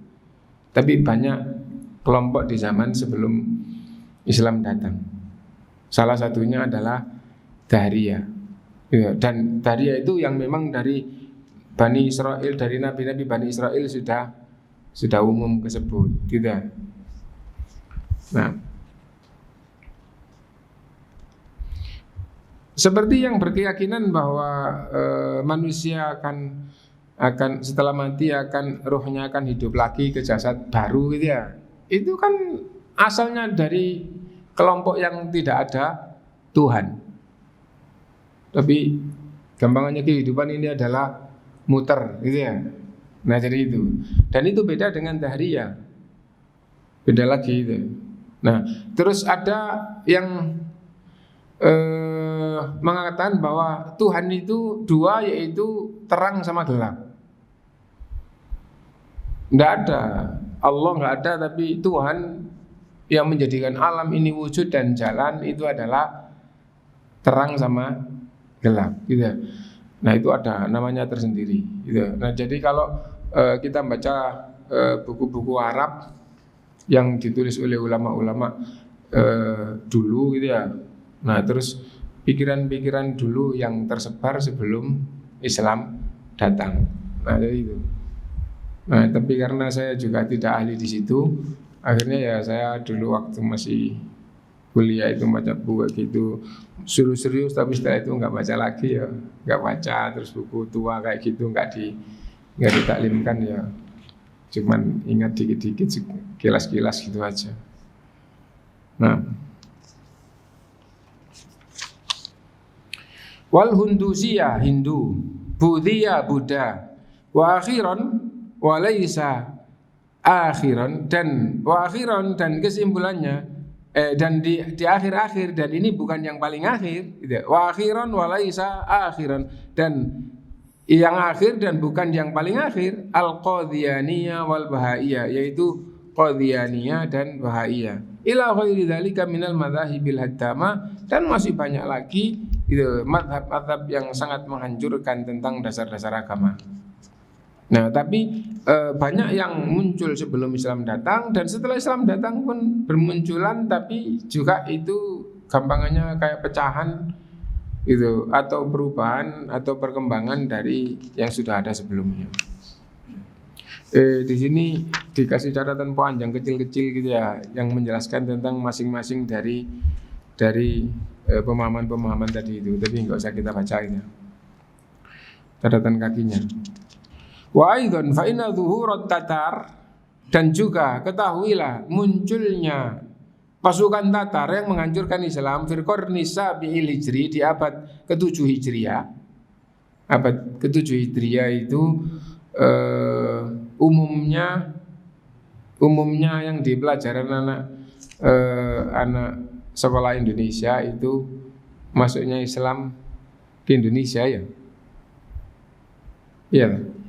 tapi banyak kelompok di zaman sebelum Islam datang. Salah satunya adalah Dahriyah. Ya, dan Dahriyah itu yang memang dari Bani Israel, dari nabi-nabi Bani Israel sudah umum tersebut, tidak. Nah, seperti yang berkeyakinan bahwa manusia akan setelah mati rohnya akan hidup lagi ke jasad baru gitu ya. Itu kan asalnya dari kelompok yang tidak ada Tuhan. Tapi gampangannya kehidupan ini adalah muter gitu ya. Nah jadi itu. Dan itu beda dengan Dahriyah. Beda lagi itu. Nah terus ada yang mengatakan bahwa Tuhan itu dua, yaitu terang sama gelap. Tidak ada, Allah nggak ada, tapi Tuhan yang menjadikan alam ini wujud dan jalan itu adalah terang sama gelap, gitu. Nah itu ada namanya tersendiri, gitu. Nah jadi kalau kita baca buku-buku Arab yang ditulis oleh ulama-ulama dulu, gitu ya. Nah terus pikiran-pikiran dulu yang tersebar sebelum Islam datang. Nah jadi itu. Nah, tapi karena saya juga tidak ahli di situ, akhirnya ya saya dulu waktu masih kuliah itu baca buku gitu, suruh serius, tapi setelah itu nggak baca lagi ya, nggak baca. Terus buku tua kayak gitu nggak ditaklimkan ya, cuman ingat dikit-dikit, kilas-kilas gitu aja. Nah, wal Hundusiyah Hindu, Buddhiyah Buddha, wa akhiran walaysa akhiran, dan wa akhiran, dan kesimpulannya dan di akhir-akhir, dan ini bukan yang paling akhir gitu. Wa akhiran walaysa akhiran, dan yang akhir dan bukan yang paling akhir, al-Qadiyaniyah wal Bahaiyah, yaitu Qadiyaniyah dan Bahaiyah. Ila ghairi dzalika minal madzahibil haddama, dan masih banyak lagi gitu mazhab-mazhab yang sangat menghancurkan tentang dasar-dasar agama. Nah, tapi banyak yang muncul sebelum Islam datang, dan setelah Islam datang pun bermunculan, tapi juga itu gampangannya kayak pecahan gitu, atau perubahan atau perkembangan dari yang sudah ada sebelumnya. Di sini dikasih catatan panjang kecil-kecil gitu ya, yang menjelaskan tentang masing-masing dari pemahaman-pemahaman tadi itu, tapi nggak usah kita baca ini. Catatan kakinya. Wa aidan fa inna dhuhurat Tatar, dan juga ketahuilah munculnya pasukan Tatar yang menghancurkan Islam fil qarni sabi'il hijri, di abad ke-7 Hijriah. Abad ke-7 Hijriah itu umumnya yang di pelajaran anak sekolah Indonesia itu masuknya Islam ke Indonesia ya. Iya.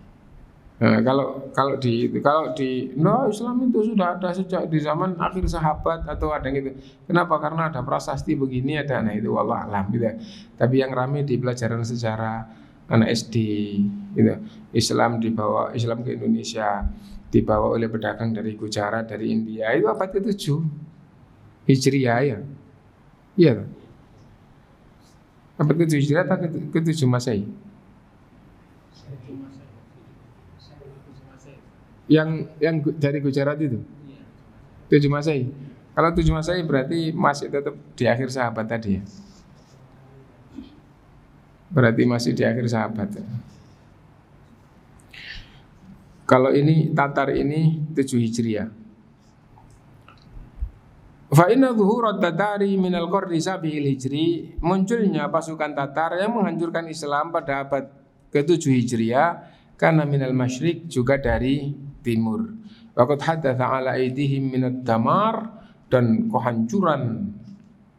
Nah, kalau di Islam itu sudah ada sejak di zaman akhir sahabat atau ada gitu. Kenapa? Karena ada prasasti begini, ada, nah itu wallah alam gitu. Tapi yang ramai di pelajaran sejarah anak SD gitu. Islam ke Indonesia dibawa oleh pedagang dari Gujarat, dari India, itu abad ke-7 Hijriah ya. Iya. Abad ke-7 Hijriah atau ke-7 Masehi? Yang dari Gujarat itu 7 Masehi. Kalau 7 Masehi berarti masih tetap di akhir sahabat tadi ya. Berarti masih di akhir sahabat ya. Kalau ini Tatar ini 7 Hijriah. Fa inna zuhurat Tatari minal qarni sabi'il hijri, munculnya pasukan Tatar yang menghancurkan Islam pada abad ke-7 Hijriah karena minal masyrik, juga dari timur. Waqad hadatsa ala aidihim minad damar, dan kehancuran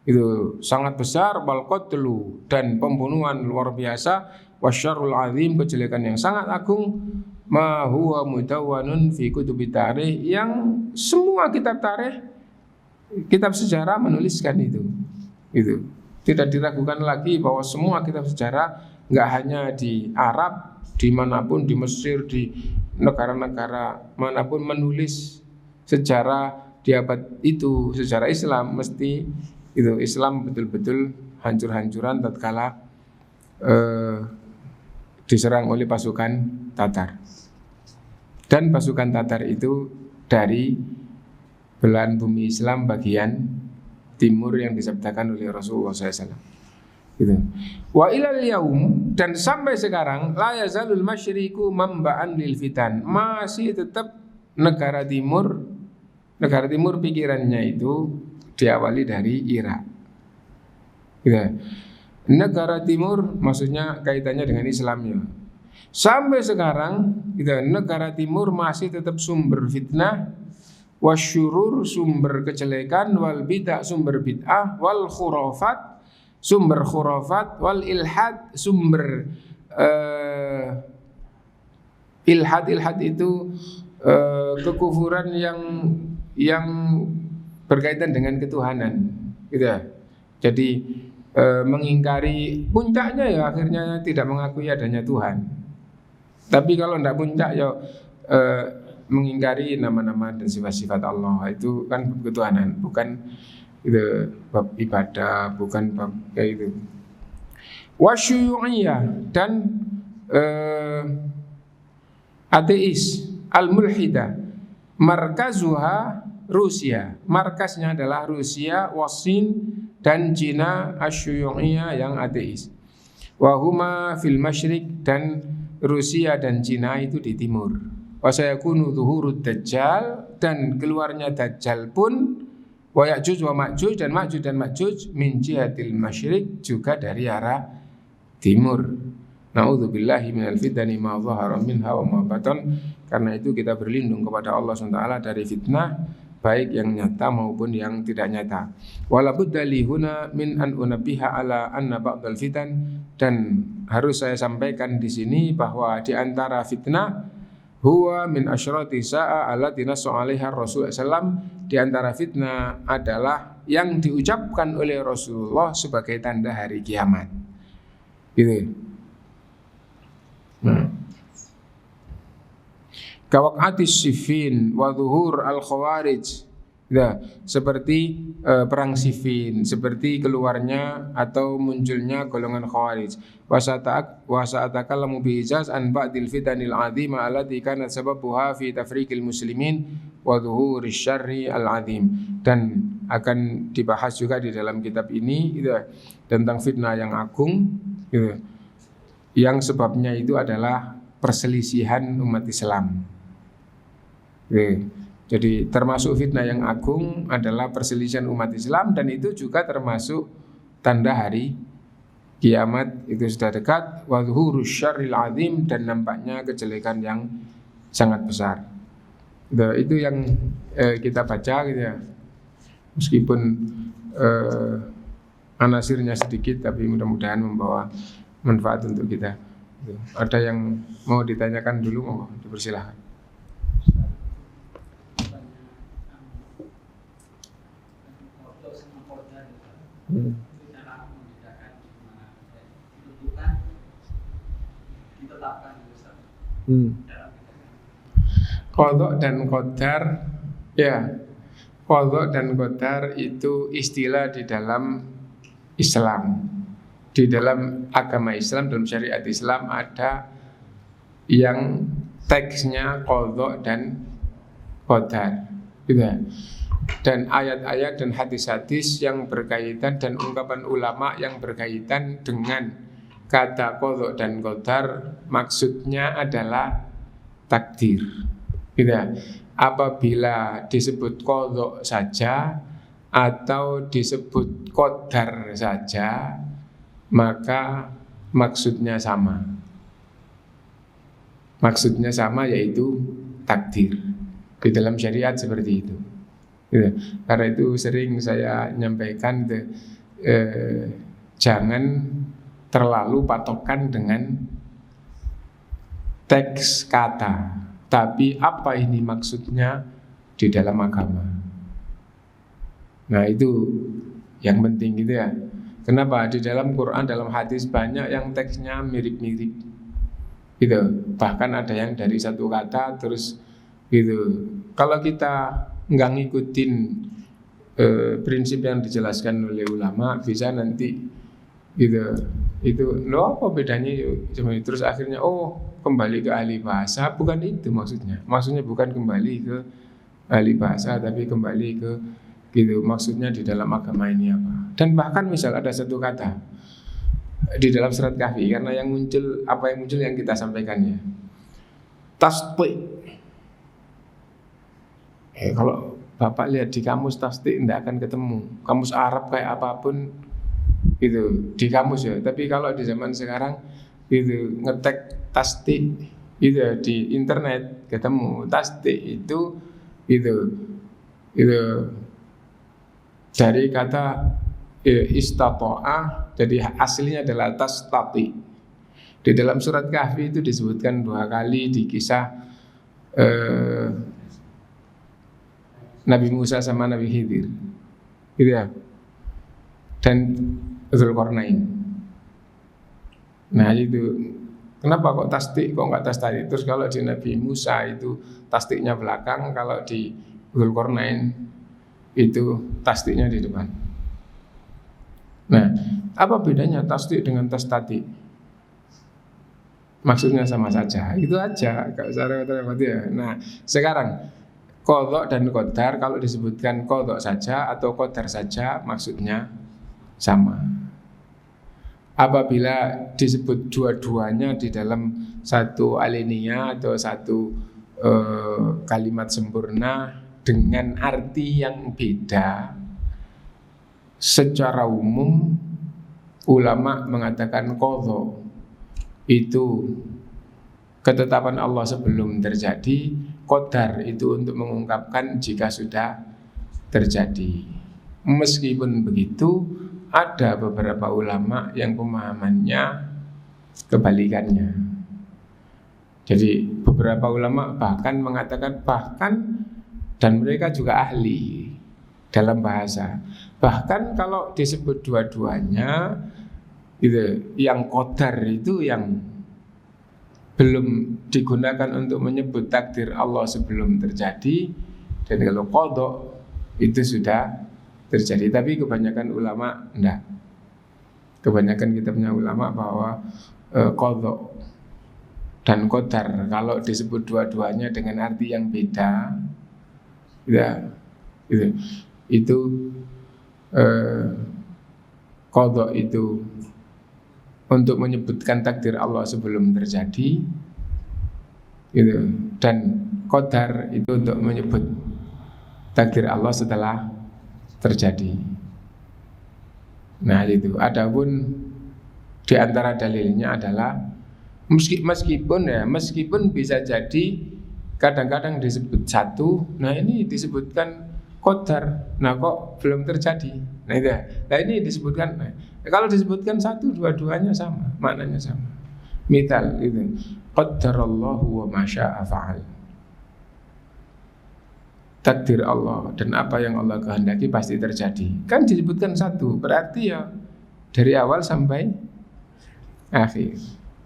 itu sangat besar, wal qatlu, dan pembunuhan luar biasa, wasyarrul azim, kejelekan yang sangat agung, ma huwa mudawwanun fi kutubit tarikh, yang semua kitab tarikh, kitab sejarah menuliskan itu. Tidak diragukan lagi bahwa semua kitab sejarah, nggak hanya di Arab, dimanapun, di Mesir, di negara-negara manapun, menulis sejarah di abad itu, sejarah Islam, mesti itu Islam betul-betul hancur-hancuran tatkala diserang oleh pasukan Tatar. Dan pasukan Tatar itu dari belahan bumi Islam bagian timur yang disabdakan oleh Rasulullah SAW. Gitu. Wa ilal yaum, dan sampai sekarang, la yazalul masyriku mamba'an lil fitan, masih tetap negara timur pikirannya itu diawali dari Irak. Gitu. Negara timur maksudnya kaitannya dengan Islamnya. Sampai sekarang, gitu, negara timur masih tetap sumber fitnah, wasyurur, sumber kejelekan, wal bid'ah, sumber bid'ah, wal khurafat, sumber khurafat, wal ilhad, sumber ilhad itu kekufuran yang berkaitan dengan ketuhanan, gitu. Jadi mengingkari, puncaknya ya akhirnya tidak mengakui adanya Tuhan. Tapi kalau tidak puncak ya mengingkari nama-nama dan sifat-sifat Allah, itu kan ketuhanan, bukan itu bab ibadah, bukan bab kayak itu. Wasyuyu'iyah, dan ateis, al-mulhidah, markazuha Rusia, markasnya adalah Rusia, Wasin, dan Cina, asyuyu'iyah yang ateis. Wahuma fil masyrik, dan Rusia dan Cina itu di timur. Wasayakunu zuhurud dajjal, dan keluarnya dajjal pun, wa ya'juj wa ma'juj, dan ma'juj min jihatil masyrik, juga dari arah timur. Na'udzubillahi minal fitani ma dhahara minha wa ma batan. Karena itu kita berlindung kepada Allah SWT dari fitnah, baik yang nyata maupun yang tidak nyata. Wala budda li huna min an unabbiha ala anna ba'dal fitan, dan harus saya sampaikan di sini bahwa di antara fitnah, huwa min asyrati sa'a allati nassa 'alaiha Rasul sallam, di antara fitnah adalah yang diucapkan oleh Rasulullah sebagai tanda hari kiamat. Gitu. Nah, kawaqatis Siffin wa zuhur al-khawarij, ya, seperti perang Siffin, seperti keluarnya atau munculnya golongan khawarij. Wasa'atakallamu bi'ijaz an ba'dil fitanil 'azimah allati kanat sababuha fi tafriqil muslimin wa zuhurish syarri al-'azim. Dan akan dibahas juga di dalam kitab ini, gitu, tentang fitnah yang agung, gitu, yang sebabnya itu adalah perselisihan umat Islam. Jadi termasuk fitnah yang agung adalah perselisihan umat Islam, dan itu juga termasuk tanda hari kiamat itu sudah dekat. Wa zuhurus syarril azim, dan nampaknya kejelekan yang sangat besar. Itu yang kita baca, gitu ya. Meskipun anasirnya sedikit, tapi mudah-mudahan membawa manfaat untuk kita. Ada yang mau ditanyakan dulu, monggo dipersilahkan. Qadha dan qadar, ya, qadha dan qadar itu istilah di dalam Islam. di dalam agama Islam, dalam syariat Islam ada yang teksnya qadha dan qadar, gitu ya. Dan ayat-ayat dan hadis-hadis yang berkaitan dan ungkapan ulama yang berkaitan dengan kata qadha dan qadar maksudnya adalah takdir, gitu ya. Apabila disebut qadha saja atau disebut qadar saja, maka maksudnya sama. Maksudnya sama, yaitu takdir. Di dalam syariat seperti itu. Gitu. Karena itu sering saya nyampaikan jangan terlalu patokan dengan teks kata, tapi apa ini maksudnya di dalam agama. Nah itu yang penting gitu ya. Kenapa? Di dalam Quran, dalam hadis banyak yang teksnya mirip-mirip gitu. Bahkan ada yang dari satu kata terus gitu. Kalau kita nggak ngikutin prinsip yang dijelaskan oleh ulama, bisa nanti gitu. Itu lo apa bedanya yuk? Terus akhirnya kembali ke ahli bahasa. Bukan itu maksudnya. Maksudnya bukan kembali ke ahli bahasa, tapi kembali ke gitu. Maksudnya di dalam agama ini apa. Dan bahkan misal ada satu kata di dalam surat Kahfi, karena yang muncul, apa yang muncul yang kita sampaikannya, tasdik. Kalau Bapak lihat di kamus tasdik tidak akan ketemu. Kamus Arab kayak apapun itu di kamus ya. Tapi kalau di zaman sekarang itu ngetek tasdik itu di internet ketemu. Tasdik itu dari kata istato'ah, jadi aslinya adalah tastati. Di dalam surat Kahfi itu disebutkan 2 kali di kisah Nabi Musa sama Nabi Khidir, gitu ya. Dan Dzulqarnain. Nah itu kenapa kok tasdik, kok nggak tasdik? Terus kalau di Nabi Musa itu tasdiknya belakang, kalau di Dzulqarnain itu tasdiknya di depan. Nah, apa bedanya tasdik dengan tasdati? Maksudnya sama saja, itu aja. Gak usah repot-repot ya. Nah, sekarang qadha dan qadar, kalau disebutkan qadha saja atau qadar saja maksudnya sama. Apabila disebut dua-duanya di dalam satu alinea atau satu kalimat sempurna dengan arti yang beda, secara umum ulama mengatakan qadha itu ketetapan Allah sebelum terjadi, qadar itu untuk mengungkapkan jika sudah terjadi. Meskipun begitu, ada beberapa ulama yang pemahamannya kebalikannya. Jadi beberapa ulama bahkan mengatakan, dan mereka juga ahli dalam bahasa, bahkan kalau disebut dua-duanya gitu, yang qadar itu yang belum digunakan untuk menyebut takdir Allah sebelum terjadi, dan kalau qadha itu sudah terjadi. Tapi kebanyakan ulama enggak. Kebanyakan kitabnya ulama bahwa qadha dan qadar kalau disebut dua-duanya dengan arti yang beda, ya, itu qadha itu untuk menyebutkan takdir Allah sebelum terjadi, gitu. Dan qadar itu untuk menyebut takdir Allah setelah terjadi. Nah itu. Adapun di antara dalilnya adalah meskipun bisa jadi kadang-kadang disebut satu, nah ini disebutkan qadar, nah kok belum terjadi. Nah itu. Nah ini disebutkan. Kalau disebutkan satu, dua-duanya sama, maknanya sama. Misal itu, qaddarallahu wa ma syaa fa'al. Takdir Allah dan apa yang Allah kehendaki pasti terjadi. Kan disebutkan satu, berarti ya dari awal sampai akhir,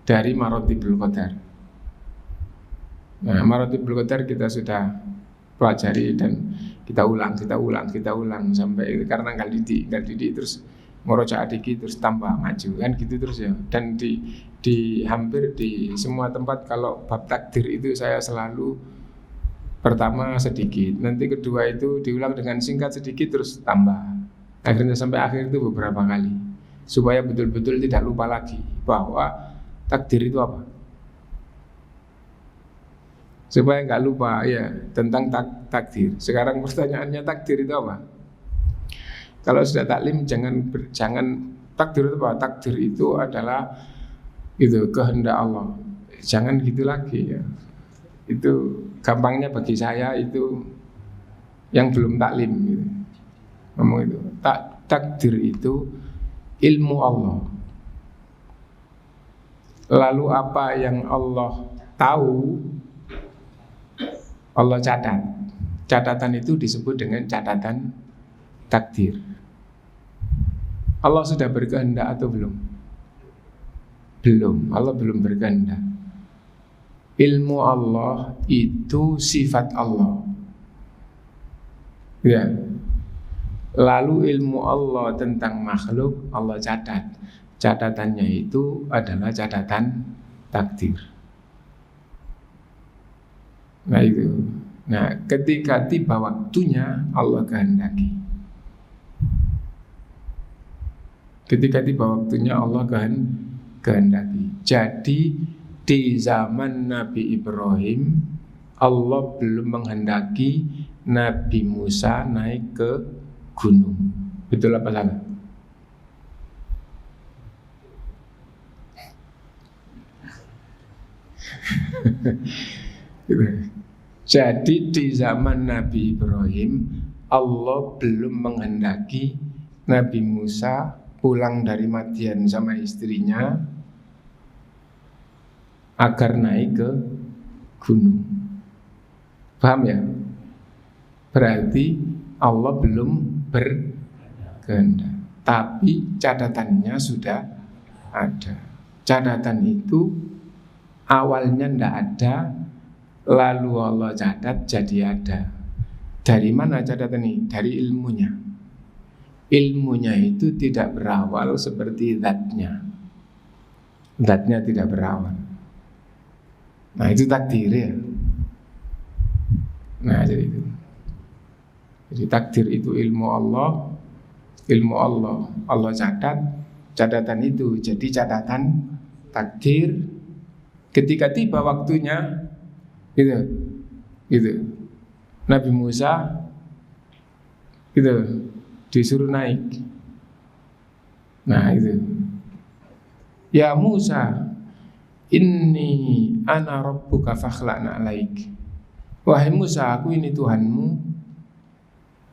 dari maratibul qadar. Nah, maratibul qadar kita sudah pelajari dan kita ulang sampai karena nggak didik terus Murojaah dikit terus tambah maju kan gitu terus ya. Dan di hampir di semua tempat kalau bab takdir itu saya selalu pertama sedikit, nanti kedua itu diulang dengan singkat sedikit terus tambah. Akhirnya sampai akhir itu beberapa kali supaya betul-betul tidak lupa lagi bahwa takdir itu apa. Supaya nggak lupa ya tentang takdir. Sekarang pertanyaannya takdir itu apa? Kalau sudah taklim jangan takdir itu apa? Takdir itu adalah itu kehendak Allah. Jangan gitu lagi ya. Itu gampangnya bagi saya itu yang belum taklim gitu. Ngomong itu. Takdir itu ilmu Allah. Lalu apa yang Allah tahu Allah catat. Catatan itu disebut dengan catatan takdir. Allah sudah berkehendak atau belum? Belum, Allah belum berkehendak. Ilmu Allah itu sifat Allah. Ya. Lalu ilmu Allah tentang makhluk Allah catat. Catatannya itu adalah catatan takdir. Nah itu. Nah, ketika tiba waktunya Allah kehendaki. Ketika tiba waktunya Allah kehendaki. Jadi di zaman Nabi Ibrahim Allah belum menghendaki Nabi Musa naik ke gunung. Betul apa salah? Jadi di zaman Nabi Ibrahim Allah belum menghendaki Nabi Musa pulang dari Madian sama istrinya agar naik ke gunung. Paham ya? Berarti Allah belum berkehendak. Tapi catatannya sudah ada. Catatan itu awalnya tidak ada, lalu Allah catat jadi ada. Dari mana catatan ini? Dari ilmunya. Ilmunya itu tidak berawal seperti zatnya. Zatnya tidak berawal. Nah itu takdir ya. Nah jadi itu. Jadi takdir itu ilmu Allah. Ilmu Allah Allah catat. Catatan itu jadi catatan takdir. Ketika tiba waktunya gitu. Nabi Musa gitu disuruh naik. Nah itu. Ya Musa, inni ana rabbuka fakhla'na alaik. Wahai Musa, aku ini Tuhanmu.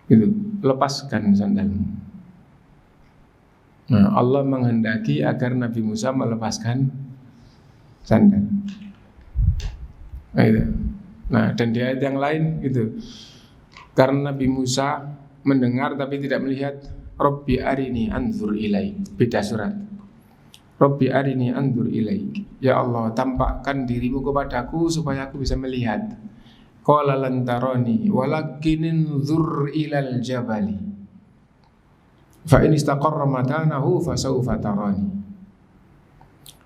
Gitu, lepaskan sandalmu. Nah, Allah menghendaki agar Nabi Musa melepaskan sandal. Nah, itu. Nah, dan di ayat yang lain gitu. Karena Nabi Musa mendengar tapi tidak melihat, Rabbi arini anzur ilaik. Beda surat. Rabbi arini anzur ilaik. Ya Allah, tampakkan dirimu kepadaku supaya aku bisa melihat. Qala lan tarani walakin anzur ilal jabali. Fa in istaqarra makanahu fasawfa tarani.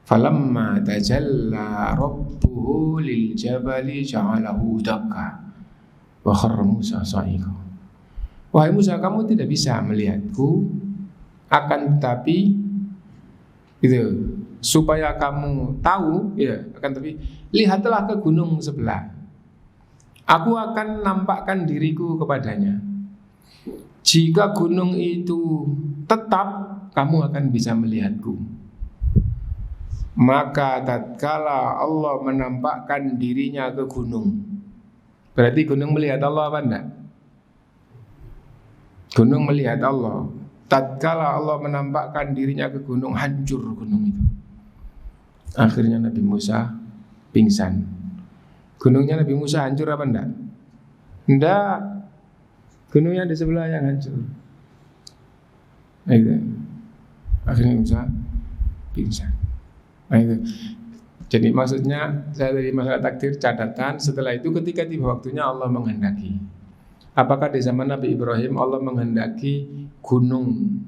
Falamma tajalla rabbuhu lil jabali ja'alahu dakka wa kharra Musa sa'iqa. Wahai Musa, kamu tidak bisa melihatku, akan tetapi gitu, supaya kamu tahu ya, akan tapi lihatlah ke gunung sebelah. Aku akan nampakkan diriku kepadanya. Jika gunung itu tetap, kamu akan bisa melihatku. Maka tatkala Allah menampakkan dirinya ke gunung, berarti gunung melihat Allah apa enggak? Gunung melihat Allah. Tatkala Allah menampakkan dirinya ke gunung, hancur gunung itu. Akhirnya Nabi Musa pingsan. Gunungnya Nabi Musa hancur apa enggak? Enggak. Gunungnya di sebelah yang hancur. Nah, itu. Akhirnya Musa pingsan. Nah, itu. Jadi maksudnya saya dari masalah takdir catatan. Setelah itu ketika tiba waktunya Allah menghendaki. Apakah di zaman Nabi Ibrahim Allah menghendaki gunung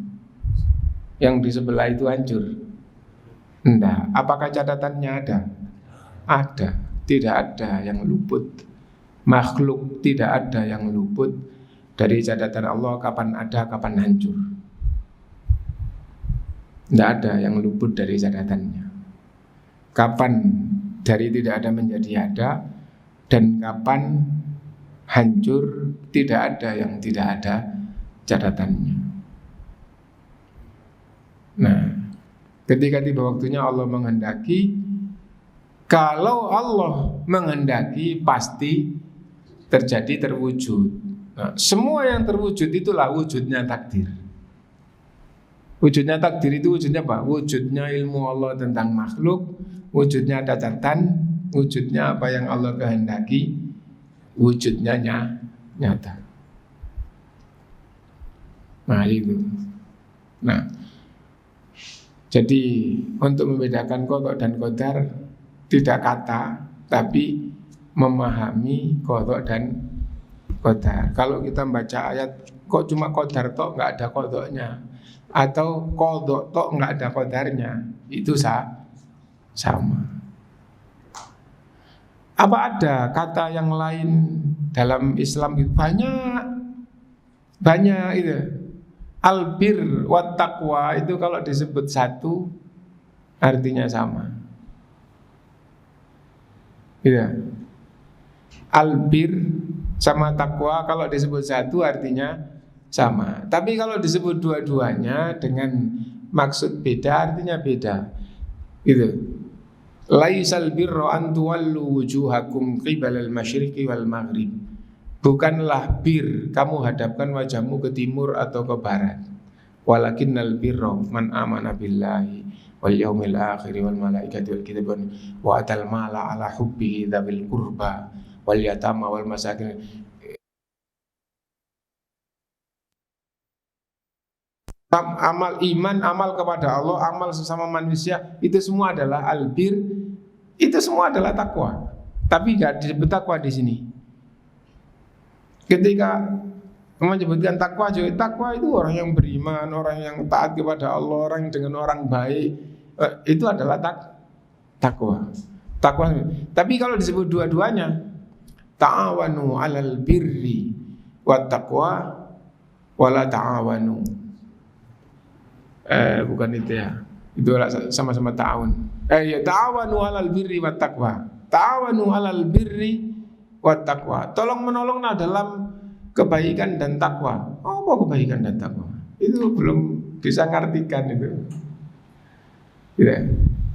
yang di sebelah itu hancur? Enggak. Apakah catatannya ada? Ada. Tidak ada yang luput. Makhluk tidak ada yang luput dari catatan Allah, kapan ada, kapan hancur. Tidak ada yang luput dari catatannya. Kapan dari tidak ada menjadi ada, dan kapan hancur, tidak ada yang tidak ada catatannya. Nah, ketika tiba waktunya Allah menghendaki, kalau Allah menghendaki pasti terjadi, terwujud. Nah, semua yang terwujud itulah wujudnya takdir. Wujudnya takdir itu wujudnya apa? Wujudnya ilmu Allah tentang makhluk, wujudnya catatan, wujudnya apa yang Allah kehendaki, wujudnya nyata. Nah itu. Nah, jadi untuk membedakan qadha dan qadar tidak kata, tapi memahami qadha dan qadar. Kalau kita baca ayat kok cuma qadar tok nggak ada qadhanya, atau qadha tok nggak ada qadarnya, itu sama. Apa ada kata yang lain dalam Islam? Banyak itu. Albir wat taqwa itu kalau disebut satu artinya sama. Iya. Albir sama takwa kalau disebut satu artinya sama. Tapi kalau disebut dua-duanya dengan maksud beda artinya beda. Gitu. Laisal birra an tuwallu wujuhakum qibalal masyriqi wal maghrib. Bukanlah bir kamu hadapkan wajahmu ke timur atau ke barat. Walakinnal birra man amana billahi wal yaumil akhir wal malaikati wal kitab wa atal mala ala hubbihi dzawil qurba wal yatama wal masakin. Amal iman, amal kepada Allah, amal sesama manusia, itu semua adalah albir, itu semua adalah takwa. Tapi nggak disebut takwa di sini. Ketika menyebutkan takwa, takwa itu orang yang beriman, orang yang taat kepada Allah, orang yang dengan orang baik, itu adalah takwa. Takwa. Tapi kalau disebut dua-duanya, ta'awanu 'alal birri wat taqwa wala ta'awanu. Bukan itu ya. Itu sama-sama ta'awun. Ya ta'awanu 'alal birri wat taqwa. Ta'awanu 'alal birri wat taqwa. Tolong menolonglah dalam kebaikan dan takwa. Oh, apa kebaikan dan takwa? Itu belum bisa ngartikan itu. Ya.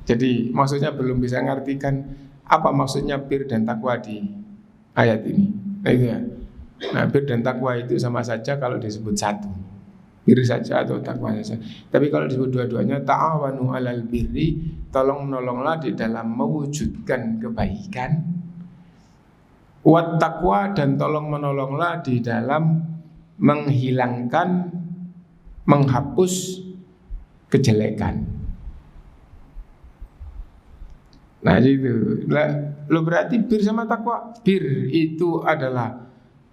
Jadi maksudnya belum bisa ngartikan apa maksudnya bir dan takwa di ayat ini. Nah itu ya. Nah, bir dan takwa itu sama saja kalau disebut satu. Bir saja atau takwa saja. Tapi kalau disebut dua-duanya, ta'awanu 'alal birri, tolong menolonglah di dalam mewujudkan kebaikan. Wat taqwa, dan tolong menolonglah di dalam menghilangkan, menghapus kejelekan. Nah itu, lo berarti bir sama takwa. Bir itu adalah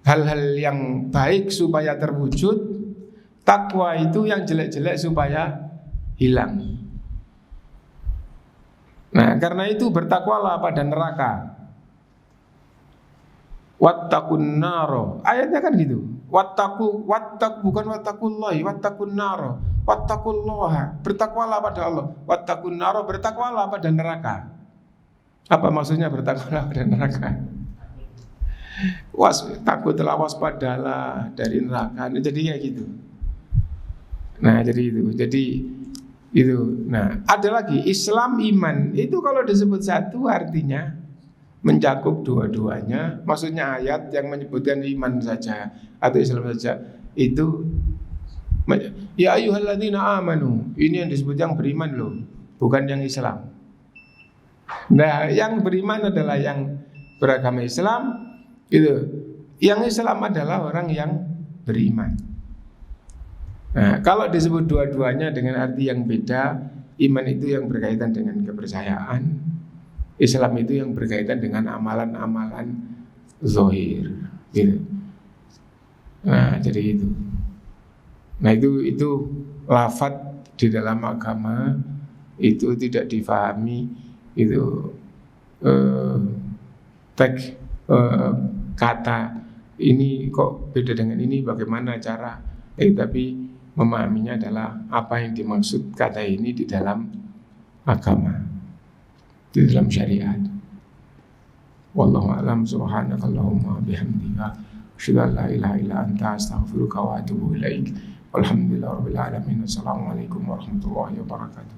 hal-hal yang baik supaya terwujud. Takwa itu yang jelek-jelek supaya hilang. Nah karena itu bertakwalah pada neraka. Wattaqun naro. Ayatnya kan gitu. Wattaqu bukan wattaqullahi, wattaqun naro. Wattaqullaha, bertakwalah pada Allah. Wattaqun naro, bertakwalah pada neraka. Apa maksudnya bertakwalah pada neraka? Takutlah, waspadalah dari neraka. Jadi kayak gitu. Nah, jadi itu. Nah, ada lagi Islam iman. Itu kalau disebut satu artinya mencakup dua-duanya. Maksudnya ayat yang menyebutkan iman saja atau Islam saja itu ya ayyuhalladzina amanu. Ini yang disebut yang beriman loh, bukan yang Islam. Nah, yang beriman adalah yang beragama Islam gitu. Yang Islam adalah orang yang beriman. Nah, kalau disebut dua-duanya dengan arti yang beda, iman itu yang berkaitan dengan kepercayaan, Islam itu yang berkaitan dengan amalan-amalan zahir, gitu. Nah, jadi itu. Nah, itu lafadz di dalam agama itu tidak difahami itu teks kata ini kok beda dengan ini, bagaimana cara, tapi memahaminya adalah apa yang dimaksud kata ini di dalam agama, di dalam syariat. Wallahu a'lam. Subhanakallahumma bihamdika asyhadu an la ilaha illa anta astaghfiruka wa atubu ilaik. Walhamdulillahirabbil alamin. Assalamualaikum warahmatullahi wabarakatuh.